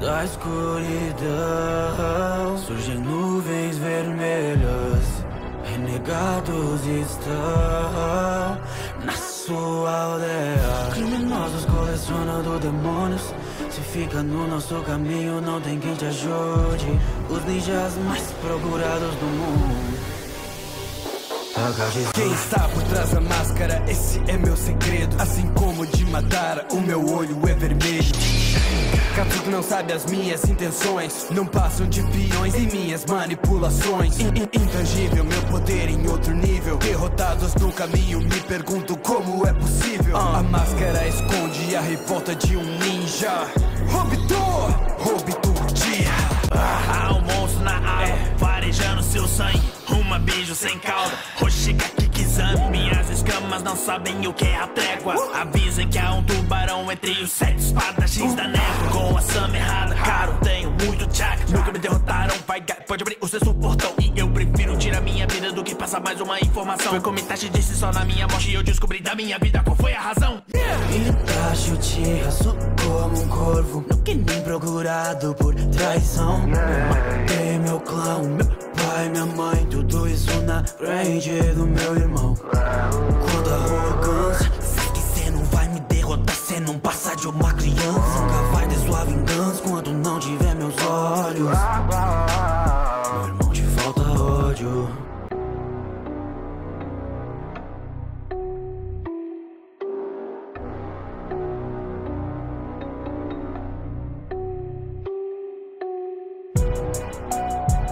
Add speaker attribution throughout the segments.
Speaker 1: Da escuridão surgem nuvens vermelhas. Renegados estão na sua aldeia. Criminosos colecionando demônios. Se fica no nosso caminho, não tem quem te ajude. Os ninjas mais procurados do mundo.
Speaker 2: Quem está por trás da máscara, esse é meu segredo. Assim como de Madara, o meu olho é vermelho. Katsuki não sabe as minhas intenções, não passam de peões em minhas manipulações. Intangível, meu poder em outro nível. Derrotados no caminho, me pergunto como é possível. A máscara esconde a revolta de um ninja. Obito dia.
Speaker 3: Há um monstro na água, farejando seu sangue. Uma beijo sem cauda, Hoshigaki Kizami. Minhas escamas não sabem o que é a trégua. Avisem que há um tubarão entre os 7 espadachins da négua. Com a Sama errada, caro, tenho muito chakra. Nunca me derrotaram, pode abrir o sexto portão. E eu prefiro tirar minha vida do que passar mais uma informação. Foi como Itachi disse, só na minha morte eu descobri da minha vida qual foi a razão.
Speaker 1: Itachi, eu te raço como um corvo. Nunca nem procurado por traição. Matei meu clã, meu pai, minha mãe. Tudo isso na frente do meu irmão. Quando a arrogância sabe que cê não vai me derrotar, cê não passa de uma criança. Nunca vai ter sua vingança quando não tiver meus olhos. Meu irmão, te falta ódio.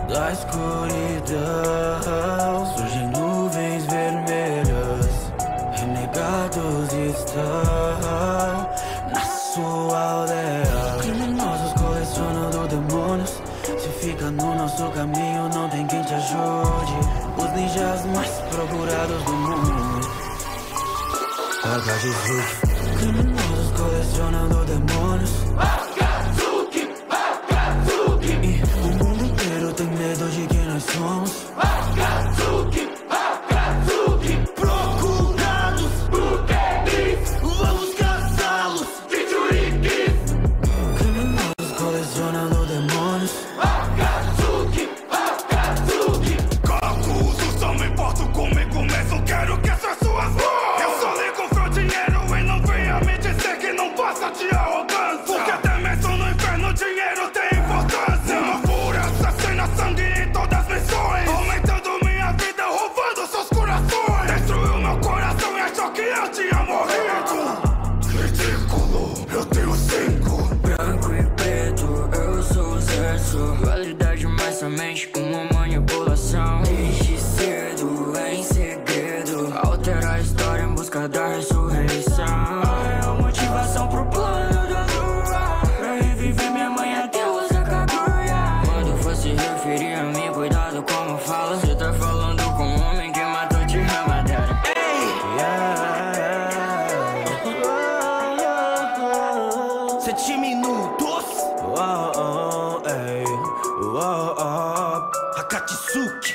Speaker 1: Da escuridão surgem nuvens vermelhas. Renegados estão na sua aldeia. Criminosos colecionando demônios. Se fica no nosso caminho, não tem quem te ajude. Os ninjas mais procurados do mundo. Akatsuki. Criminosos colecionando demônios. Akatsuki, Akatsuki. E o mundo inteiro tem medo de quem nós somos. Akatsuki, Akatsuki. Procurados por eles, vamos caçá-los de churikis. Criminosos colecionando demônios. Akatsuki, Akatsuki.
Speaker 4: Confusos, só me importo comigo mesmo. Quero que essas suas mãos. Eu só ligo pro dinheiro e não venha me dizer que não passa de arrogância. Porque até mesmo no inferno o dinheiro tem importância. Uma fúria, assassina, sangue em todas as missões. Aumentando minha vida, roubando seus corações. Destruiu meu coração e achou que eu tinha morrido. Ridículo, eu tenho 5.
Speaker 5: Branco e preto, eu sou o Zerso. Validade, mas somente uma manipulação. Desde cedo, em segredo, alterar a história em busca da ressurreição. É a motivação pro plano da lua, pra reviver minha mãe até usar Kaguya. Quando for se referir a mim, cuidado como fala. Cê tá falando com um homem que matou de Ramadera.
Speaker 2: 7 minutos. Akatsuki.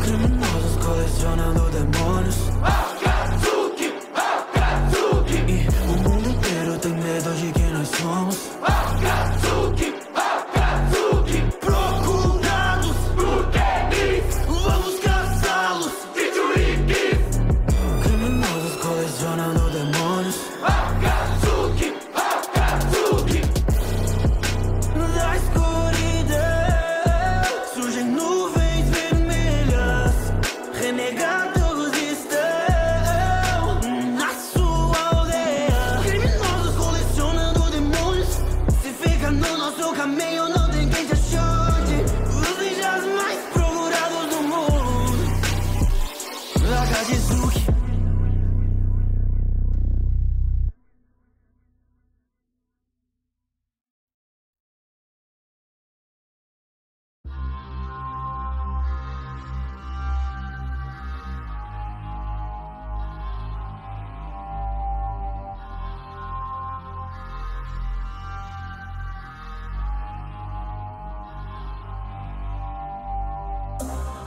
Speaker 1: Criminosos colecionando demônios. Akatsuki, Akatsuki. E o mundo inteiro tem medo de quem nós somos. Akatsuki, Akatsuki. Procurados por eles, vamos caçá-los de churikis.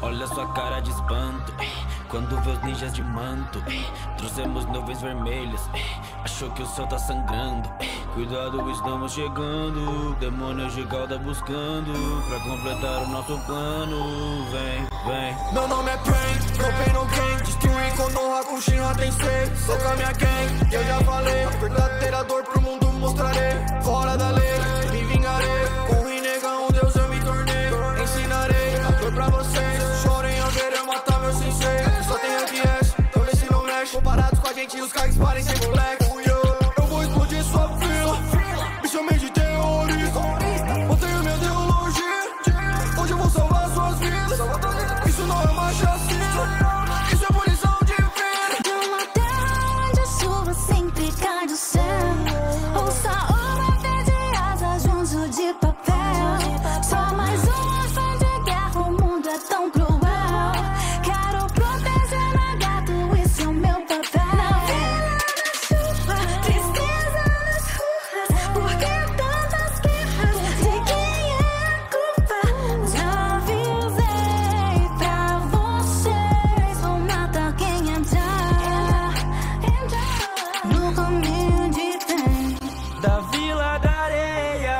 Speaker 3: Olha sua cara de espanto, quando vê os ninjas de manto. Trouxemos nuvens vermelhas, achou que o céu tá sangrando. Cuidado, estamos chegando, demônios de cauda buscando pra completar o nosso plano. Vem, vem.
Speaker 6: Meu nome é Pain, no pain no gain. Destruir quando o Hakushin Tensei. Sou com a minha gang, eu já falei. A verdadeira dor pro mundo mostrarei. Fora da lei, me vingarei. Com o renegão, Deus eu me tornei. Ensinarei a dor pra vocês. Chorem ao ver eu matar meu sensei. Só tem RS, então vê se não mexe. Comparados com a gente, os caras parecem moleque. Eu vou explodir sua fila. Me chamei de terrorista. Mantenho minha ideologia. Hoje eu vou salvar suas vidas. Isso não é uma chacina. Isso é punição divina.
Speaker 7: Numa terra onde a chuva sempre cai do céu, ouça uma vez de asa junto de papel. Só mais uma ação de guerra, o mundo é tão cruel. Quero proteger meu gato, isso é o meu papel. Na vila da chuva, tristeza nas ruas. Por que tantas guerras? De quem é a culpa? Já avisei pra vocês, vou matar quem entrar no caminho de trem.
Speaker 2: Da Vila da Areia,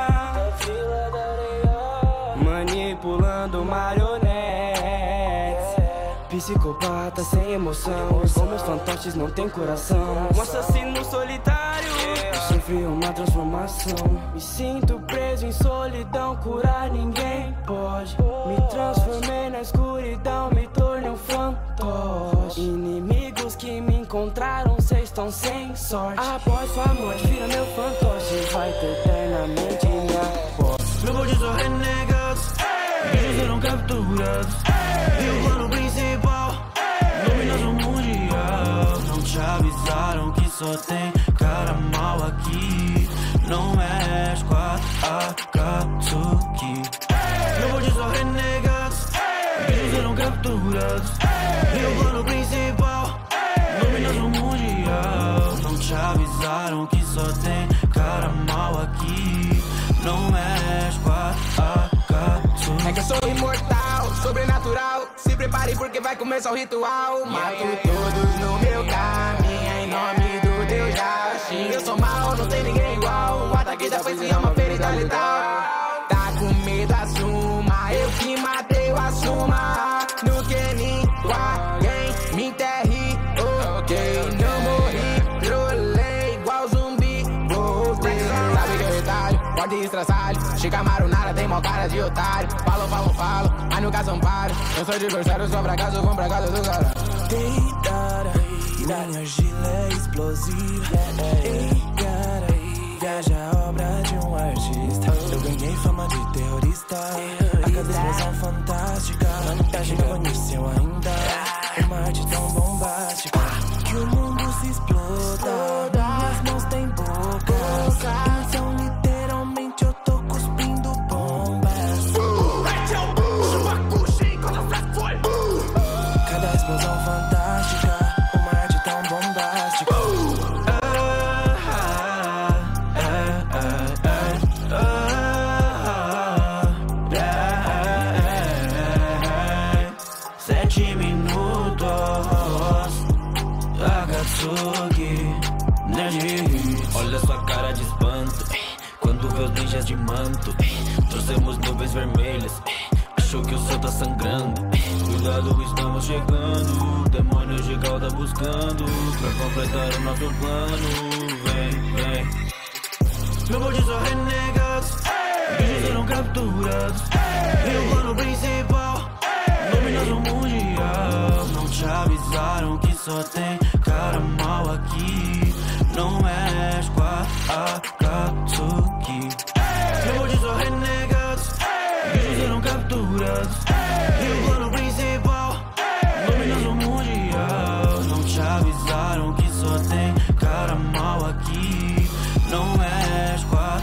Speaker 2: manipulando marionetes. Psicopata sem emoção, como os fantoches não tem coração. Um assassino solitário, sofri uma transformação. Me sinto preso em solidão, curar ninguém pode. Me transformei na escuridão, me tornei um fantoche. Inimigos que me encontraram, cês estão sem sorte. Após sua morte, vira meu fantoche, vai ter eternamente minha voz.
Speaker 1: Meu bonde são renegados, bichos serão capturados. E o plano principal, dominação mundial. Não te avisaram que só tem cara mal aqui. Não mexe com a Akatsuki. Meu bonde são renegados, bichos serão capturados. E o plano principal, dominação mundial. Não te avisaram que só tem cara mal aqui. Não mexe com a Akatsuki.
Speaker 6: É que eu sou imortal, sobrenatural. Se prepare porque vai começar o ritual. Mato todos no meu caminho, em nome do Deus Yashi. Eu sou mal, não tem ninguém igual. O ataque da foice é uma ferida letal. Tá com medo, assuma. Eu que matei, eu assuma. No que ninguém me enterre. Ok, não morri, trolei igual zumbi. Voltei, sabe que é verdade, pode estraçalho. Chega maronara, tem mó cara de otário. Falo, mas nunca são pares. Eu sou adversário, só fracasso com fracasso do cara.
Speaker 1: Deitada, minha argila é explosiva. Ei, cara, viaja a obra de um artista. Eu ganhei fama de terrorista. A cada explosão fantástica. Tá chegando nisso eu ainda. Uma arte tão bombástica que o mundo se exploda. Minhas mãos têm bocas. Então literalmente eu tô cuspindo bombas. Cada explosão fantástica, uma arte tão bombástica. Sete minutos, Akatsuki,
Speaker 3: Olha sua cara de espanto, quando vê os ninjas de manto. Trouxemos nuvens vermelhas, achou que o céu tá sangrando. Cuidado, estamos chegando, demônios de cauda buscando pra completar o nosso plano. Vem, vem.
Speaker 1: meu bonde são renegados, bichos serão capturados. E o plano principal, dominação mundial. Não te avisaram que só tem cara mal aqui. Não mexe com a Akatsuki. Meu bonde são renegados, bichos serão capturados. E o plano principal, dominação mundial. Não te avisaram que só tem cara mal aqui. Não mexe com a